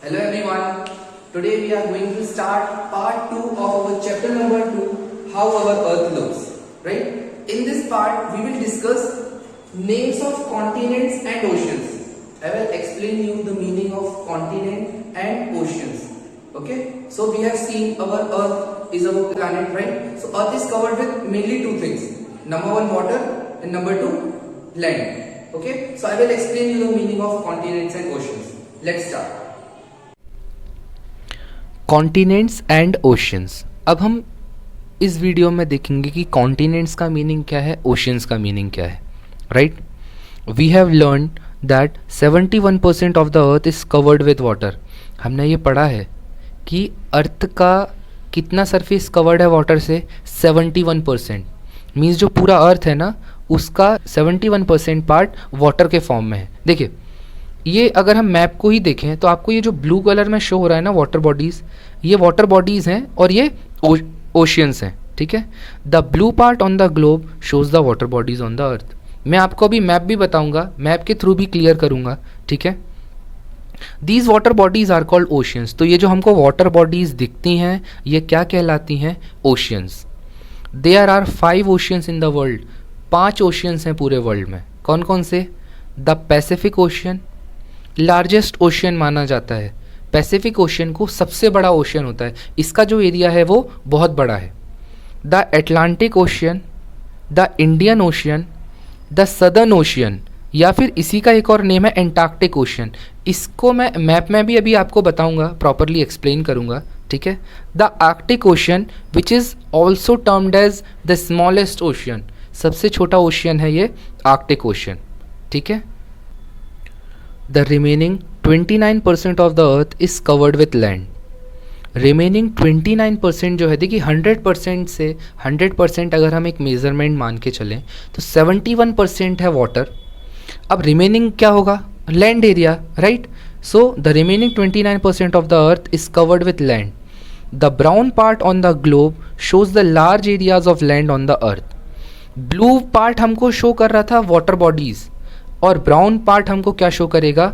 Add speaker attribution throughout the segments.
Speaker 1: Hello everyone. Today we are going to start part 2 of our chapter number 2, how our earth looks. Right? In this part we will discuss names of continents and oceans. I will explain you the meaning of continent and oceans. Okay? So we have seen our earth is our planet, right? So earth is covered with mainly two things. Number 1 water and number 2 land. Okay? So I will explain you the meaning of continents and oceans. Let's start.
Speaker 2: Continents and oceans. अब हम इस video में देखेंगे कि continents का meaning क्या है, oceans का मीनिंग क्या है। Right, we have learn that 71% of the earth is covered with water. हमने ये पढ़ा है कि अर्थ का कितना सरफेस कवर्ड है वाटर से, 71%। मीन्स जो पूरा अर्थ है ना, उसका 71% पार्ट वाटर के फॉर्म में है। देखिए, ये अगर हम मैप को ही देखें तो आपको ये जो ब्लू कलर में शो हो रहा है ना, वाटर बॉडीज़, ये वाटर बॉडीज़ हैं और ये ओशियंस हैं। ठीक है, the blue part on the globe shows the water bodies on the अर्थ। मैं आपको अभी मैप भी बताऊंगा, मैप के थ्रू भी क्लियर करूंगा। ठीक है, these water bodies are called oceans. तो ये जो हमको वाटर बॉडीज़ दिखती हैं, ये क्या कहलाती हैं? Oceans. There are 5 oceans in the world. 5 oceans हैं पूरे वर्ल्ड में। कौन कौन से? The Pacific ocean largest ocean माना जाता है। पैसिफिक ओशियन को सबसे बड़ा ओशियन होता है, इसका जो एरिया है वो बहुत बड़ा है। The Atlantic ocean, the Indian ocean, the southern ocean, या फिर इसी का एक और नेम है एंटार्क्टिक ओशियन। इसको मैं मैप में भी अभी आपको बताऊंगा, प्रॉपरली एक्सप्लेन करूंगा। ठीक है, the Arctic ocean which is also termed as the smallest ocean. सबसे छोटा ओशियन है ये आर्कटिक ओशियन। ठीक है, the remaining 29% of the earth is covered with land. Remaining 29% जो है, देखिए 100% से 100% अगर हम एक मेजरमेंट मान के चलें तो 71% है वाटर। अब रिमेनिंग क्या होगा? Land area. Right, so the remaining 29% of the earth is covered with land. The brown part on the globe shows the large areas of land on the earth. Blue part हमको show कर रहा था water bodies, और brown part हमको क्या show करेगा?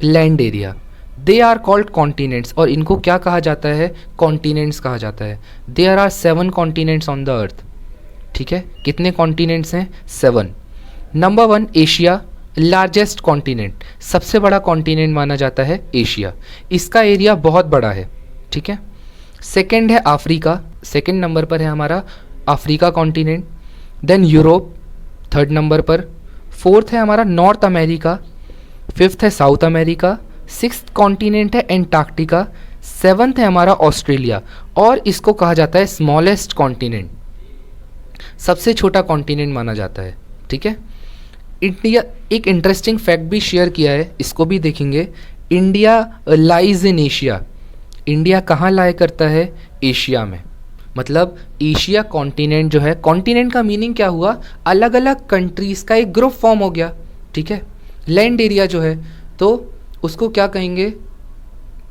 Speaker 2: Land area. They are called continents, और इनको क्या कहा जाता है? कॉन्टिनेंट्स कहा जाता है। There are 7 continents on the earth. ठीक है, कितने कॉन्टिनेंट्स हैं? 7। नंबर 1 एशिया, लार्जेस्ट कॉन्टिनेंट, सबसे बड़ा कॉन्टिनेंट माना जाता है एशिया। इसका एरिया बहुत बड़ा है। ठीक है, सेकेंड है अफ्रीका, सेकेंड नंबर पर है हमारा Africa continent. Then Europe third number पर। फोर्थ है हमारा नॉर्थ अमेरिका। फिफ्थ है साउथ अमेरिका। सिक्स्थ कॉन्टिनेंट है एंटार्क्टिका। सेवन्थ है हमारा ऑस्ट्रेलिया, और इसको कहा जाता है स्मॉलेस्ट कॉन्टिनेंट, सबसे छोटा कॉन्टिनेंट माना जाता है। ठीक है, इंडिया, एक इंटरेस्टिंग फैक्ट भी शेयर किया है, इसको भी देखेंगे। India lies in Asia. India कहाँ लाया करता है? एशिया में। मतलब एशिया कॉन्टिनेंट जो है, कॉन्टिनेंट का मीनिंग क्या हुआ? अलग अलग कंट्रीज़ का एक ग्रुप फॉर्म हो गया। ठीक है, लैंड एरिया जो है तो उसको क्या कहेंगे?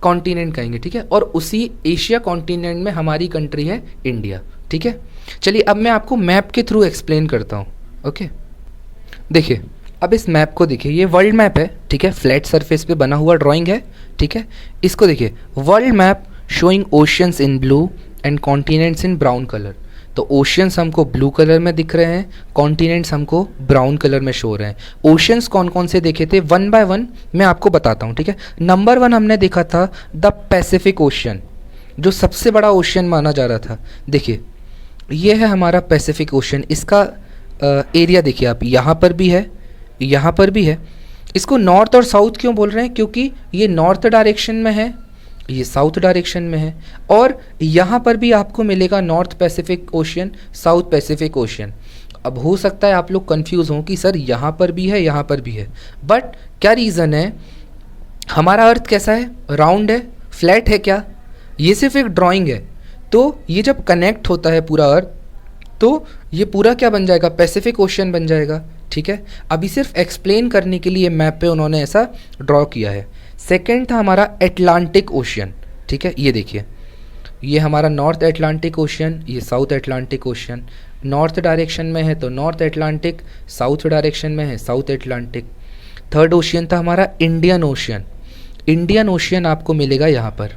Speaker 2: कॉन्टिनेंट कहेंगे। ठीक है, और उसी एशिया कॉन्टिनेंट में हमारी कंट्री है इंडिया। ठीक है, चलिए अब मैं आपको मैप के थ्रू एक्सप्लेन करता हूँ। ओके, देखिए अब इस मैप को देखिए, ये वर्ल्ड मैप है। ठीक है, फ्लैट सरफेस पे बना हुआ ड्राइंग है। ठीक है, इसको देखिए, world map showing oceans in blue and continents in brown colour. तो ओशियंस हमको ब्लू कलर में दिख रहे हैं, कॉन्टिनेंट्स हमको ब्राउन कलर में शो हो रहे हैं। ओशियंस कौन कौन से देखे थे? 1 बाय 1 मैं आपको बताता हूँ। ठीक है, नंबर 1 हमने देखा था द पैसिफिक ओशियन, जो सबसे बड़ा ओशियन माना जा रहा था। देखिए ये है हमारा पैसिफिक ओशियन। इसका एरिया देखिए आप, यहाँ पर भी है, यहाँ पर भी है। इसको नॉर्थ और साउथ क्यों बोल रहे हैं? क्योंकि ये नॉर्थ डायरेक्शन में है, ये साउथ डायरेक्शन में है, और यहाँ पर भी आपको मिलेगा north Pacific ocean, south Pacific ocean. अब हो सकता है आप लोग कंफ्यूज हों कि सर यहाँ पर भी है, यहाँ पर भी है, बट क्या रीज़न है? हमारा अर्थ कैसा है? राउंड है, फ्लैट है क्या? ये सिर्फ एक ड्राइंग है। तो ये जब कनेक्ट होता है पूरा अर्थ, तो ये पूरा क्या बन जाएगा? पैसिफिक ओशियन बन जाएगा। ठीक है, अभी सिर्फ एक्सप्लेन करने के लिए मैप पे उन्होंने ऐसा ड्रॉ किया है। सेकेंड था हमारा एटलांटिक ओशियन। ठीक है, ये देखिए, ये हमारा नॉर्थ एटलांटिक ओशियन, ये south Atlantic ocean. North direction में है तो नॉर्थ एटलांटिक, साउथ डायरेक्शन में है साउथ एटलांटिक। थर्ड ओशियन था हमारा इंडियन ओशियन। इंडियन ओशियन आपको मिलेगा यहाँ पर,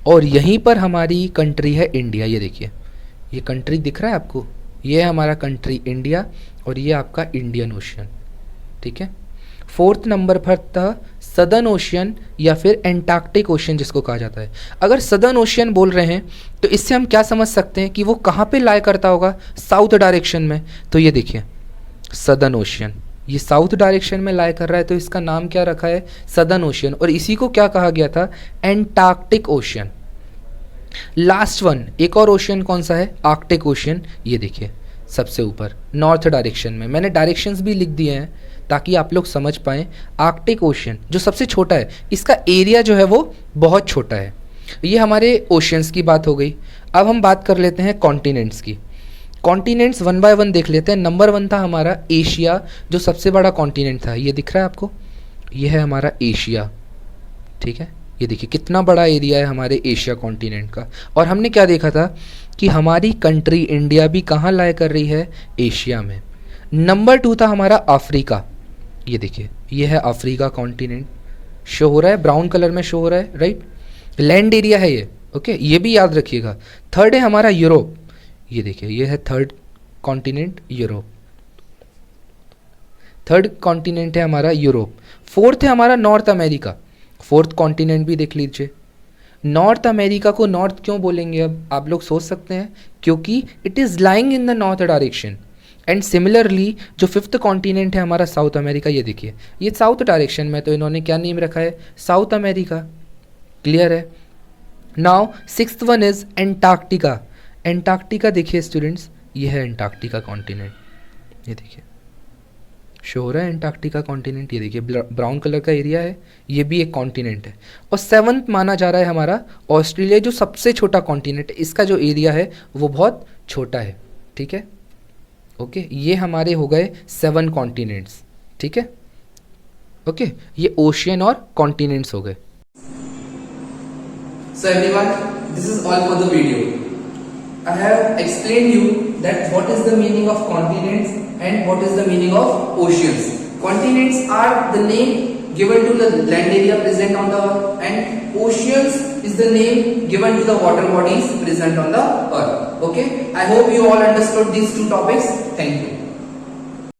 Speaker 2: और यहीं पर हमारी कंट्री है इंडिया। ये देखिए, ये कंट्री दिख रहा है आपको, ये है हमारा कंट्री इंडिया, और ये आपका इंडियन ओशियन, ठीक है। फोर्थ नंबर पर था सदर्न ओशियन या फिर एंटार्क्टिक ओशियन जिसको कहा जाता है। अगर सदर्न ओशियन बोल रहे हैं तो इससे हम क्या समझ सकते हैं कि वो कहाँ पे लाई करता होगा, साउथ डायरेक्शन में। तो ये देखिए सदर्न ओशियन, ये साउथ डायरेक्शन में लाई कर रहा है, तो इसका नाम क्या रखा है, सदर्न ओशियन। और इसी को क्या कहा गया था, एंटार्क्टिक ओशियन। लास्ट वन, एक और ओशियन कौन सा है, आर्कटिक ओशियन। ये देखिए सबसे ऊपर नॉर्थ डायरेक्शन में, मैंने डायरेक्शंस भी लिख दिए हैं ताकि आप लोग समझ पाएँ। आर्कटिक ओशियन जो सबसे छोटा है, इसका एरिया जो है वो बहुत छोटा है। ये हमारे ओशियंस की बात हो गई। अब हम बात कर लेते हैं कॉन्टिनेंट्स की। कॉन्टिनेंट्स वन बाय वन देख लेते हैं। नंबर 1 था हमारा एशिया, जो सबसे बड़ा कॉन्टिनेंट था। ये दिख रहा है आपको, ये है हमारा एशिया, ठीक है। ये देखिए कितना बड़ा एरिया है हमारे एशिया कॉन्टिनेंट का। और हमने क्या देखा था कि हमारी कंट्री इंडिया भी कहाँ लाई कर रही है, एशिया में। नंबर 2 था हमारा अफ्रीका। ये देखिए ये है अफ्रीका कॉन्टिनेंट, शो हो रहा है, ब्राउन कलर में शो हो रहा है, राइट। लैंड एरिया है ये, ओके, ये भी याद रखिएगा। थर्ड है हमारा यूरोप। ये देखिए ये है third continent, Europe. Third continent है हमारा यूरोप। फोर्थ है हमारा नॉर्थ अमेरिका। फोर्थ कॉन्टिनेंट भी देख लीजिए। नॉर्थ अमेरिका को नॉर्थ क्यों बोलेंगे, अब आप लोग सोच सकते हैं, क्योंकि it is lying in the north direction. And similarly जो फिफ्थ कॉन्टिनेंट है हमारा साउथ अमेरिका, ये देखिए ये साउथ डायरेक्शन में, तो इन्होंने क्या नेम रखा है, साउथ अमेरिका। क्लियर है। Now sixth one is Antarctica. Antarctica देखिए स्टूडेंट्स, ये है एंटार्क्टिका कॉन्टिनेंट। ये देखिए शो हो रहा है एंटार्क्टिका कॉन्टिनेंट। ये देखिए ब्राउन कलर का एरिया है, ये भी एक कॉन्टिनेंट है। और सेवंथ माना जा रहा है हमारा ऑस्ट्रेलिया, जो सबसे छोटा कॉन्टिनेंट है। इसका जो एरिया है वो बहुत छोटा है, ठीक है। ओके, ये हमारे हो गए 7 कॉन्टिनेंट्स, ठीक है। ओके, ये ओशियन और कॉन्टिनेंट्स हो गए।
Speaker 1: So everyone, this is all for the video. I have explained you that what is the meaning of continents and what is the meaning of oceans. Continents are the name given to the land area present on the earth, and oceans is the name given to the water bodies present on the earth. Okay, I hope you all understood these two topics. Thank you.